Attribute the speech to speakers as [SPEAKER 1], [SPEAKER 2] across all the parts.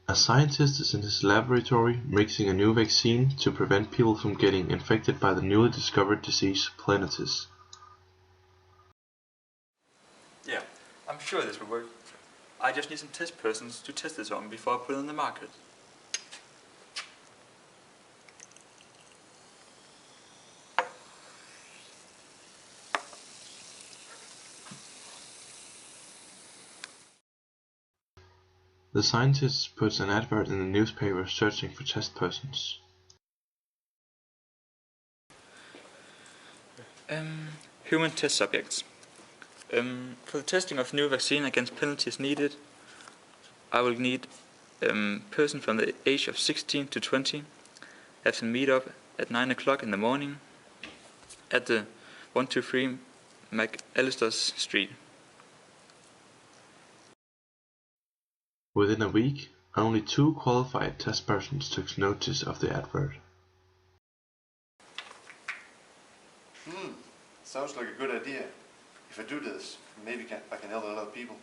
[SPEAKER 1] A scientist is in his laboratory mixing a new vaccine to prevent people from getting infected by the newly discovered disease planitis.
[SPEAKER 2] Yeah, I'm sure this will work. I just need some test persons to test this on before I put it on the market.
[SPEAKER 1] The scientist puts an advert in the newspaper searching for test persons.
[SPEAKER 2] Human test subjects. For the testing of new vaccine against penalties needed, I will need person from the age of 16 to 20, have to meet up at 9 o'clock in the morning at the 123 McAllister Street.
[SPEAKER 1] Within a week, only 2 qualified test persons took notice of the advert.
[SPEAKER 3] Sounds like a good idea. If I do this, maybe I can help a lot of people.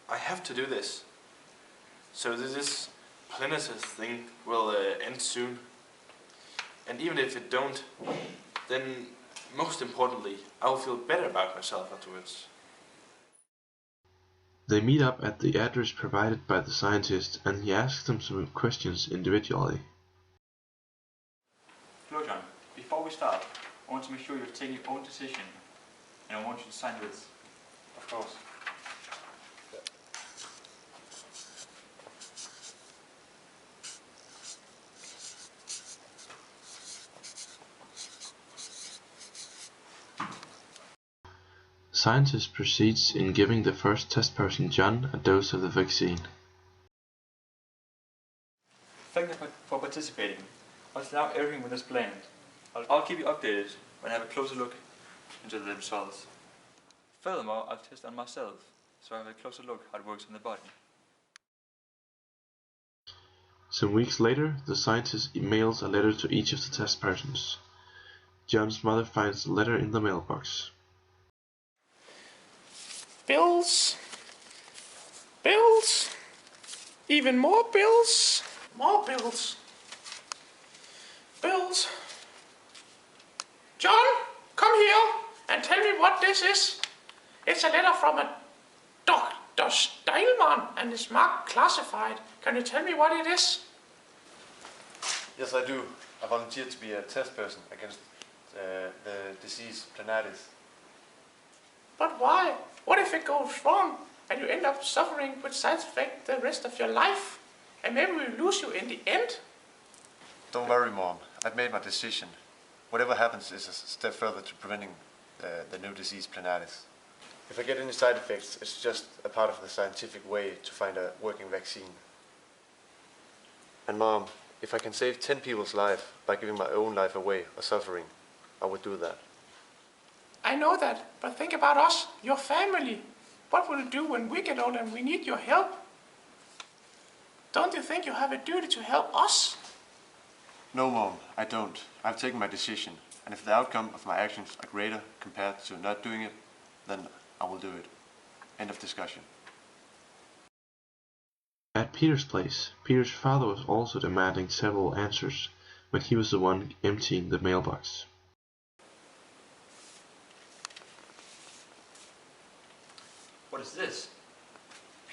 [SPEAKER 4] I have to do this. So this planitis thing will end soon. And even if it don't, then most importantly, I will feel better about myself afterwards.
[SPEAKER 1] They meet up at the address provided by the scientist and he asks them some questions individually.
[SPEAKER 2] Hello John, before we start, I want to make sure you're taking your own decision and I want you to sign this.
[SPEAKER 3] Of course.
[SPEAKER 1] Scientist proceeds in giving the first test person John a dose of the vaccine.
[SPEAKER 2] Thank you for participating. I'll now everything with this planned. I'll keep you updated when I have a closer look into the results. Furthermore, I'll test on myself, so I have a closer look how it works in the body.
[SPEAKER 1] Some weeks later, the scientist emails a letter to each of the test persons. John's mother finds the letter in the mailbox.
[SPEAKER 5] Bills. Bills. Even more bills. More bills. Bills. John, come here and tell me what this is. It's a letter from a Dr. Steilman and it's marked classified. Can you tell me what it is?
[SPEAKER 3] Yes, I do. I volunteered to be a test person against the disease planitis.
[SPEAKER 5] But why? What if it goes wrong and you end up suffering with side effects the rest of your life? And maybe we lose you in the end?
[SPEAKER 3] Don't worry, Mom. I've made my decision. Whatever happens is a step further to preventing the new disease planitis. If I get any side effects, it's just a part of the scientific way to find a working vaccine. And Mom, if I can save 10 people's life by giving my own life away or suffering, I would do that.
[SPEAKER 5] I know that, but think about us, your family. What will you do when we get old and we need your help? Don't you think you have a duty to help us?
[SPEAKER 3] No, Mom, I don't. I've taken my decision, and if the outcome of my actions are greater compared to not doing it, then I will do it. End of discussion.
[SPEAKER 1] At Peter's place, Peter's father was also demanding several answers when he was the one emptying the mailbox.
[SPEAKER 2] What is this?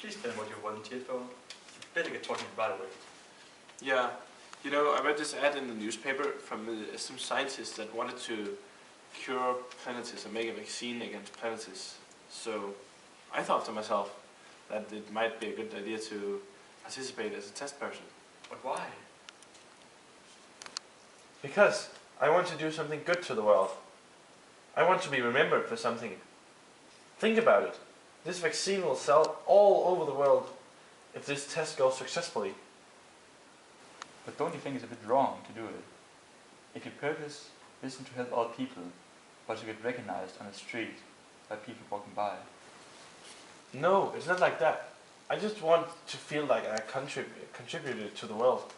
[SPEAKER 2] Please tell me what you volunteered for. You better get talking right away.
[SPEAKER 4] Yeah, you know, I read this ad in the newspaper from some scientists that wanted to cure planitis and make a vaccine against planitis. So I thought to myself that it might be a good idea to participate as a test person.
[SPEAKER 2] But why?
[SPEAKER 6] Because I want to do something good to the world. I want to be remembered for something. Think about it. This vaccine will sell all over the world if this test goes successfully.
[SPEAKER 2] But don't you think it's a bit wrong to do it? If your purpose isn't to help all people, but to get recognized on the street by people walking by.
[SPEAKER 6] No, it's not like that. I just want to feel like I contributed to the world.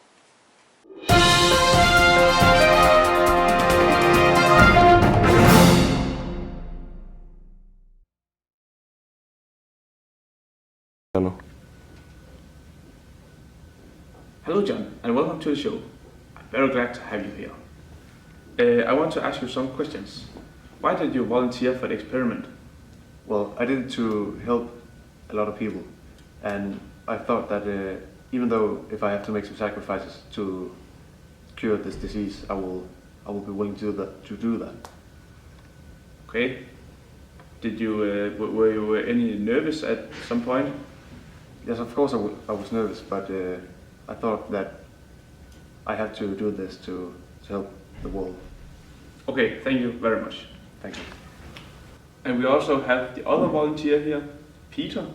[SPEAKER 7] Hello John, and welcome to the show. I'm very glad to have you here. I want to ask you some questions. Why did you volunteer for the experiment?
[SPEAKER 3] Well, I did it to help a lot of people, and I thought that even though if I have to make some sacrifices to cure this disease, I will be willing to do that.
[SPEAKER 7] Okay. Did you were you any nervous at some point?
[SPEAKER 3] Yes, of course I was nervous, but I thought that I had to do this to help the world.
[SPEAKER 7] Okay, thank you very much.
[SPEAKER 3] Thank you.
[SPEAKER 7] And we also have the other volunteer here, Peter.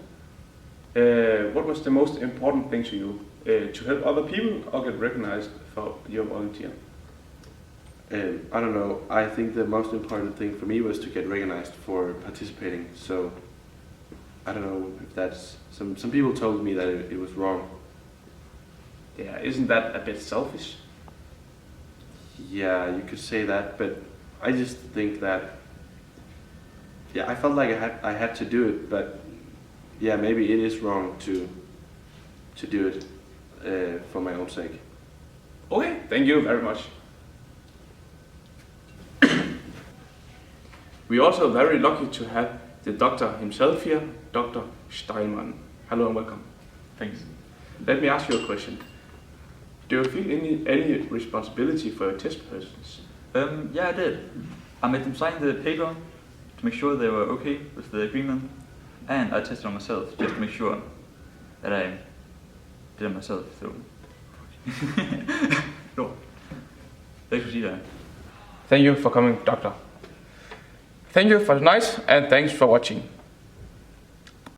[SPEAKER 7] What was the most important thing to you? To help other people or get recognized for your volunteer?
[SPEAKER 1] I don't know. I think the most important thing for me was to get recognized for participating. So I don't know if that's some people told me that it was wrong.
[SPEAKER 7] Yeah, isn't that a bit selfish?
[SPEAKER 1] Yeah, you could say that, but I just think that I felt like I had to do it, but yeah, maybe it is wrong to do it for my own sake.
[SPEAKER 7] Okay, thank you very much. We're also very lucky to have the doctor himself here, Dr. Steinmann. Hello and welcome.
[SPEAKER 2] Thanks.
[SPEAKER 7] Let me ask you a question. Do you feel any responsibility for your test persons?
[SPEAKER 2] Yeah, I did. I made them sign the paper to make sure they were okay with the agreement, and I tested on myself just to make sure that I did it myself. So, no. Thanks for seeing that.
[SPEAKER 7] Thank you for coming, doctor. Thank you for tonight, and thanks for watching.